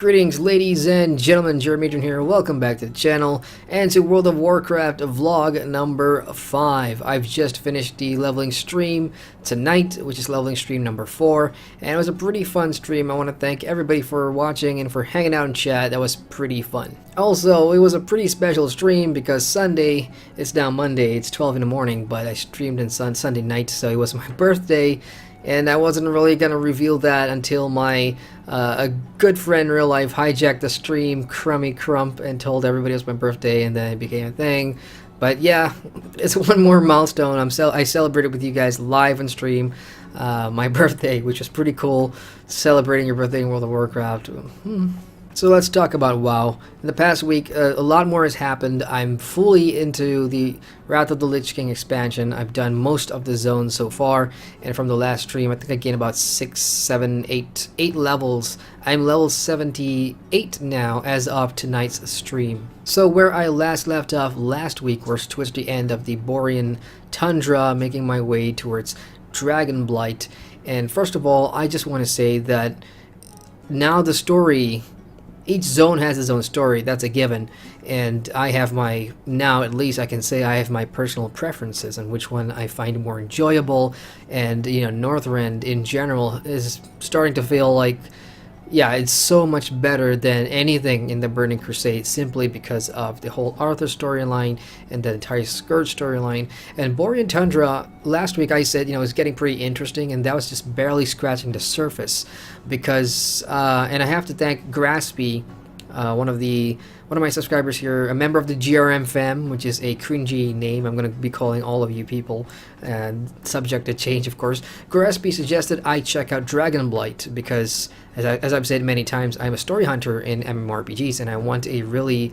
Greetings ladies and gentlemen, Adrian here, welcome back to the channel, and to World of Warcraft vlog number 5. I've just finished the leveling stream tonight, which is leveling stream number 4, and it was a pretty fun stream. I want to thank everybody for watching and for hanging out in chat. That was pretty fun. Also, it was a pretty special stream because Sunday, it's now Monday, it's 12 in the morning, but I streamed on Sunday night, so it was my birthday. And I wasn't really going to reveal that until my a good friend in real life hijacked the stream, Crummy Crump, and told everybody it was my birthday, and then it became a thing. But yeah, it's one more milestone. I celebrated with you guys live on stream my birthday, which was pretty cool, celebrating your birthday in World of Warcraft. So let's talk about WoW. In the past week, a lot more has happened. I'm fully into the Wrath of the Lich King expansion. I've done most of the zones so far, and from the last stream, I think I gained about 6, 7, 8 levels. I'm level 78 now as of tonight's stream. So where I last left off last week was towards the end of the Borean Tundra, making my way towards Dragonblight. And first of all, I just want to say that now the story, each zone has its own story, that's a given, and I have my, now at least I can say I have my personal preferences on which one I find more enjoyable. And you know, Northrend in general is starting to feel like, yeah, it's so much better than anything in the Burning Crusade, simply because of the whole Arthur storyline and the entire Scourge storyline. And Borean Tundra, last week I said, you know, it's getting pretty interesting, and that was just barely scratching the surface, because and I have to thank Graspy, one of my subscribers here, a member of the GRM fam, which is a cringy name. I'm going to be calling all of you people, and subject to change, of course. Graspy suggested I check out Dragonblight because, as I've said many times, I'm a story hunter in MMORPGs, and I want a really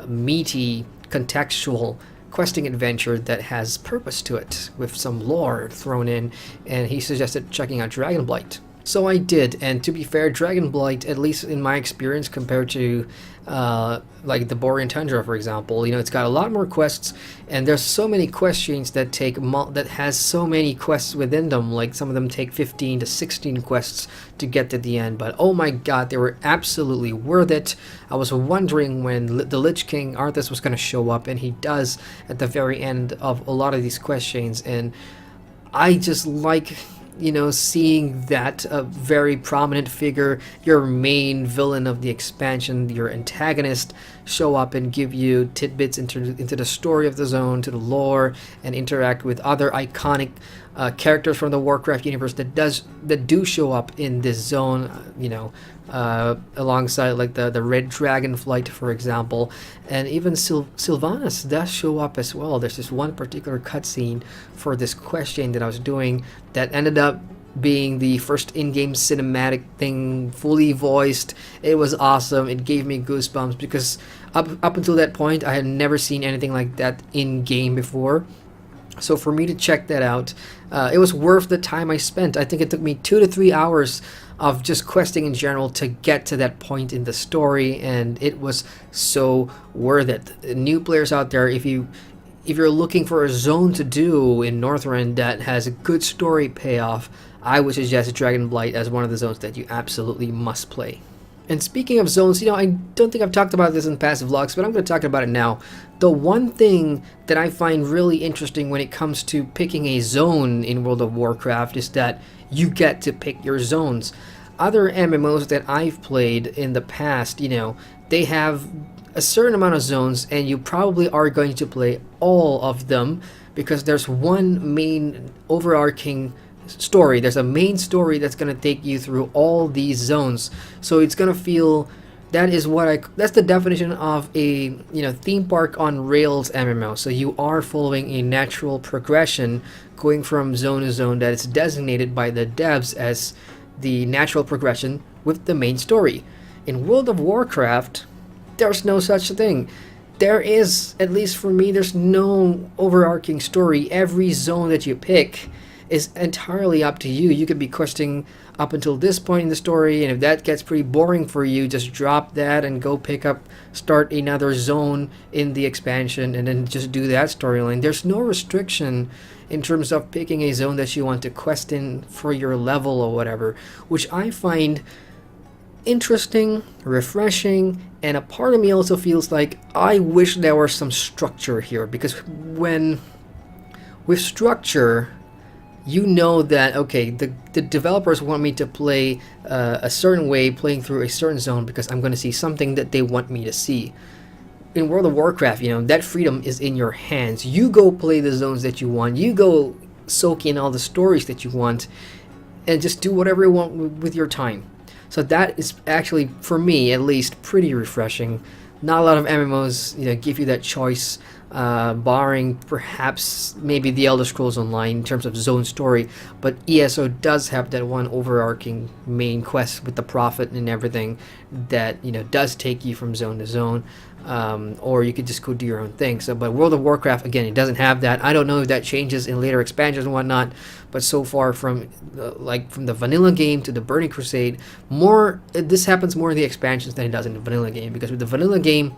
meaty, contextual questing adventure that has purpose to it, with some lore thrown in, and he suggested checking out Dragonblight. So I did, and to be fair, Dragonblight, at least in my experience, compared to like the Borean Tundra, for example, you know, it's got a lot more quests, and there's so many quest chains that has so many quests within them. Like some of them take 15 to 16 quests to get to the end, but oh my god, they were absolutely worth it. I was wondering when the Lich King Arthas was going to show up, and he does at the very end of a lot of these quest chains, and I just like, you know, seeing that very prominent figure, your main villain of the expansion, your antagonist, show up and give you tidbits into the story of the zone, to the lore, and interact with other iconic characters from the Warcraft universe that do show up in this zone, you know, alongside like the Red Dragonflight, for example, and even Sylvanas does show up as well. There's this one particular cutscene for this quest chain that I was doing that ended up being the first in-game cinematic thing, fully voiced. It was awesome. It gave me goosebumps because up until that point I had never seen anything like that in-game before. So for me to check that out, it was worth the time I spent. I think it took me 2 to 3 hours of just questing in general to get to that point in the story, and it was so worth it. New players out there, if you're looking for a zone to do in Northrend that has a good story payoff, I would suggest Dragonblight as one of the zones that you absolutely must play. And speaking of zones, you know, I don't think I've talked about this in past vlogs, but I'm going to talk about it now. The one thing that I find really interesting when it comes to picking a zone in World of Warcraft is that you get to pick your zones. Other MMOs that I've played in the past, you know, they have a certain amount of zones, and you probably are going to play all of them because there's one main overarching story. There's a main story that's going to take you through all these zones, so it's going to feel, that's the definition of a, you know, theme park on rails MMO. So you are following a natural progression, going from zone to zone that is designated by the devs as the natural progression with the main story. In World of Warcraft, there's no such thing. There is, at least for me, there's no overarching story. Every zone that you pick is entirely up to you. You could be questing up until this point in the story, and if that gets pretty boring for you, just drop that and go start another zone in the expansion, and then just do that storyline. There's no restriction in terms of picking a zone that you want to quest in for your level or whatever, which I find interesting, refreshing, and a part of me also feels like I wish there was some structure here, because when with structure, you know that okay, the developers want me to play a certain way, playing through a certain zone, because I'm going to see something that they want me to see. In World of Warcraft, that freedom is in your hands. You go play the zones that you want. You go soak in all the stories that you want, and just do whatever you want with your time. So that is actually, for me at least, pretty refreshing. Not a lot of MMOs give you that choice, barring perhaps maybe the Elder Scrolls Online in terms of zone story, but ESO does have that one overarching main quest with the Prophet and everything that does take you from zone to zone, or you could just go do your own thing. So, but World of Warcraft, again, it doesn't have that. I don't know if that changes in later expansions and whatnot, but so far from from the vanilla game to the Burning Crusade, this happens more in the expansions than it does in the vanilla game, because with the vanilla game,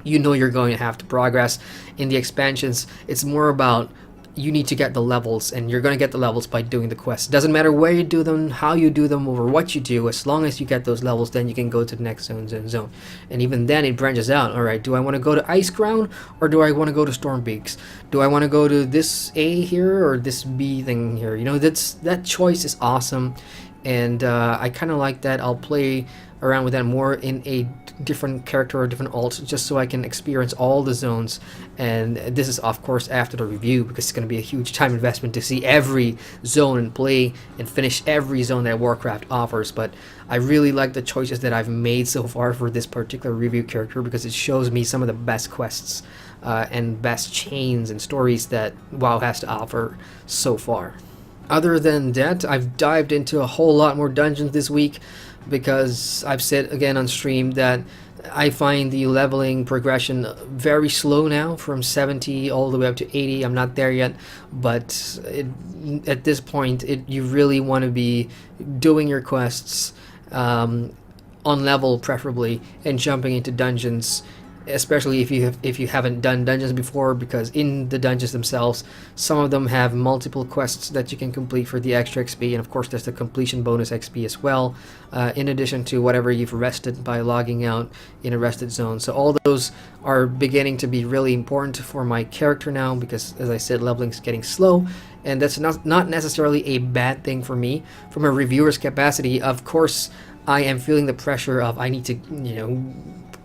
you're going to have to progress. In the expansions, it's more about you need to get the levels, and you're going to get the levels by doing the quests. Doesn't matter where you do them, how you do them, or what you do, as long as you get those levels, then you can go to the next zone. And even then, it branches out. All right, do I want to go to Iceground, or do I want to go to Stormpeaks? Do I want to go to this A here or this B thing here? That choice is awesome, and I kind of like that. I'll play around with that more in a different character or different alt, just so I can experience all the zones. And this is of course after the review, because it's going to be a huge time investment to see every zone and play and finish every zone that Warcraft offers. But I really like the choices that I've made so far for this particular review character, because it shows me some of the best quests and best chains and stories that WoW has to offer so far. Other than that, I've dived into a whole lot more dungeons this week, because I've said again on stream that I find the leveling progression very slow now, from 70 all the way up to 80. I'm not there yet, but at this point, you really want to be doing your quests on level preferably, and jumping into dungeons, especially if you haven't done dungeons before, because in the dungeons themselves, some of them have multiple quests that you can complete for the extra XP, and of course there's the completion bonus XP as well, in addition to whatever you've rested by logging out in a rested zone. So all those are beginning to be really important for my character now, because as I said, leveling's getting slow, and that's not necessarily a bad thing for me. From a reviewer's capacity, of course I am feeling the pressure of I need to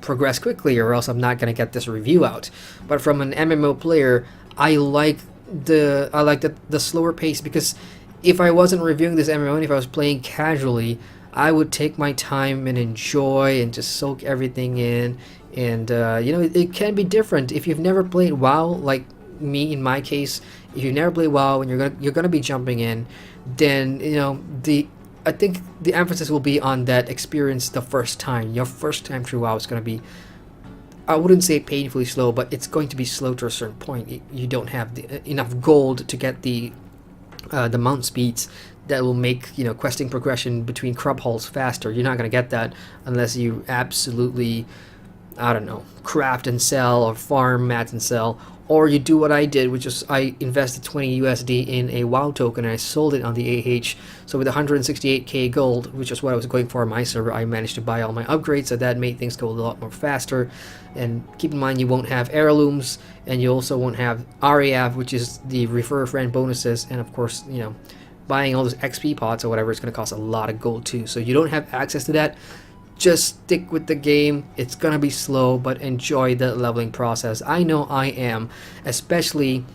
progress quickly, or else I'm not going to get this review out. But from an MMO player, I like the slower pace, because if I wasn't reviewing this MMO and if I was playing casually, I would take my time and enjoy and just soak everything in. And it can be different if you've never played WoW, like me in my case. If you've never played WoW and you're gonna be jumping in, then I think the emphasis will be on that experience the first time. Your first time through WoW is going to be, I wouldn't say painfully slow, but it's going to be slow to a certain point. You don't have enough gold to get the mount speeds that will make questing progression between crop halls faster. You're not going to get that unless you absolutely, I don't know, craft and sell, or farm mats and sell, or you do what I did, which is I invested 20 USD in a WoW token and I sold it on the AH. So with 168k gold, which is what I was going for on my server, I managed to buy all my upgrades, so that made things go a lot more faster. And keep in mind, you won't have heirlooms, and you also won't have RAF, which is the refer a friend bonuses, and of course, buying all those XP pots or whatever is going to cost a lot of gold too. So you don't have access to that. Just stick with the game. It's gonna be slow, but enjoy the leveling process. I know I am, especially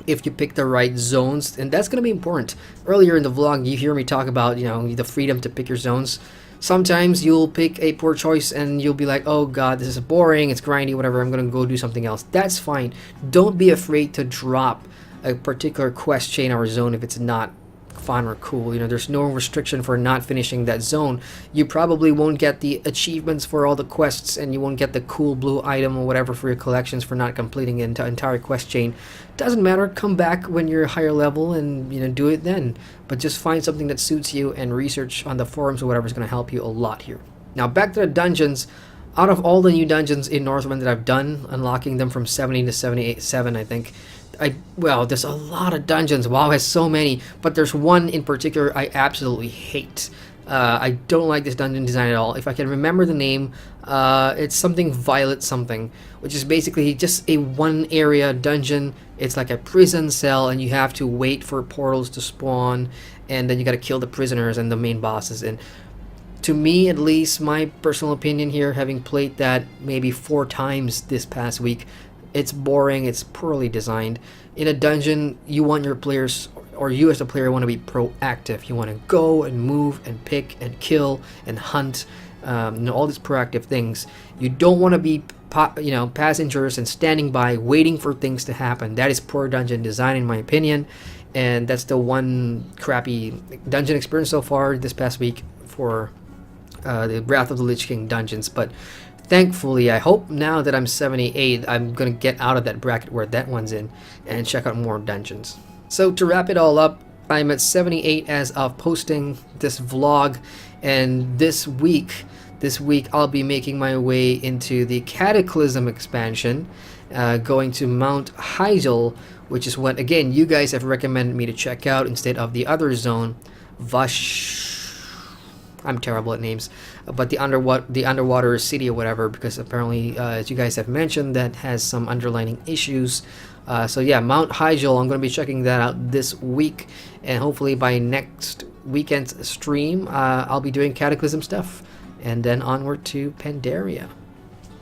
if you pick the right zones, and that's gonna be important. Earlier in the vlog, you hear me talk about the freedom to pick your zones. Sometimes you'll pick a poor choice and you'll be like, oh god, this is boring, it's grindy, whatever, I'm gonna go do something else. That's fine. Don't be afraid to drop a particular quest chain or zone if it's not fun or cool. There's no restriction for not finishing that zone. You probably won't get the achievements for all the quests, and you won't get the cool blue item or whatever for your collections for not completing an entire quest chain. Doesn't matter. Come back when you're higher level and do it then. But just find something that suits you, and research on the forums or whatever is going to help you a lot here. Now back to the dungeons. Out of all the new dungeons in Northrend that I've done, unlocking them from 70 to 77, I think, there's a lot of dungeons. WoW has so many, but there's one in particular I absolutely hate. I don't like this dungeon design at all. If I can remember the name, it's something Violet something, which is basically just a one area dungeon. It's like a prison cell, and you have to wait for portals to spawn, and then you gotta kill the prisoners and the main bosses. And to me, at least, my personal opinion here, having played that maybe 4 times this past week, it's boring, it's poorly designed. In a dungeon, you want your players, or you as a player want to be proactive. You want to go and move and pick and kill and hunt, all these proactive things. You don't want to be passengers and standing by waiting for things to happen. That is poor dungeon design in my opinion, and that's the one crappy dungeon experience so far this past week for the Wrath of the Lich King dungeons. But thankfully, I hope now that I'm 78, I'm gonna get out of that bracket where that one's in and check out more dungeons. So to wrap it all up, I'm at 78 as of posting this vlog, and this week I'll be making my way into the Cataclysm expansion, going to Mount Hyjal, which is what, again, you guys have recommended me to check out instead of the other zone, I'm terrible at names, but the underwater city or whatever, because apparently, as you guys have mentioned, that has some underlying issues. So yeah, Mount Hyjal, I'm going to be checking that out this week, and hopefully by next weekend's stream, I'll be doing Cataclysm stuff, and then onward to Pandaria.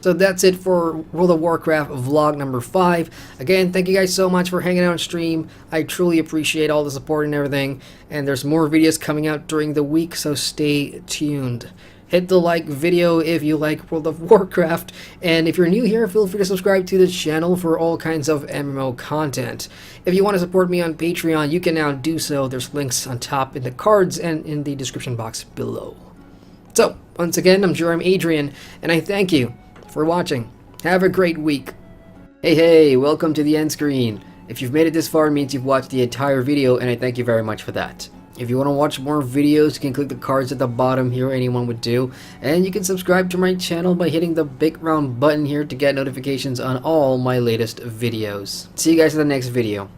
So that's it for World of Warcraft vlog number 5. Again, thank you guys so much for hanging out on stream. I truly appreciate all the support and everything. And there's more videos coming out during the week, so stay tuned. Hit the like video if you like World of Warcraft. And if you're new here, feel free to subscribe to the channel for all kinds of MMO content. If you want to support me on Patreon, you can now do so. There's links on top in the cards and in the description box below. So, once again, I'm Adrian, and I thank you for watching. Have a great week. Hey, welcome to the end screen. If you've made it this far, it means you've watched the entire video, and I thank you very much for that. If you want to watch more videos, you can click the cards at the bottom here, anyone would do, and you can subscribe to my channel by hitting the big round button here to get notifications on all my latest videos. See you guys in the next video.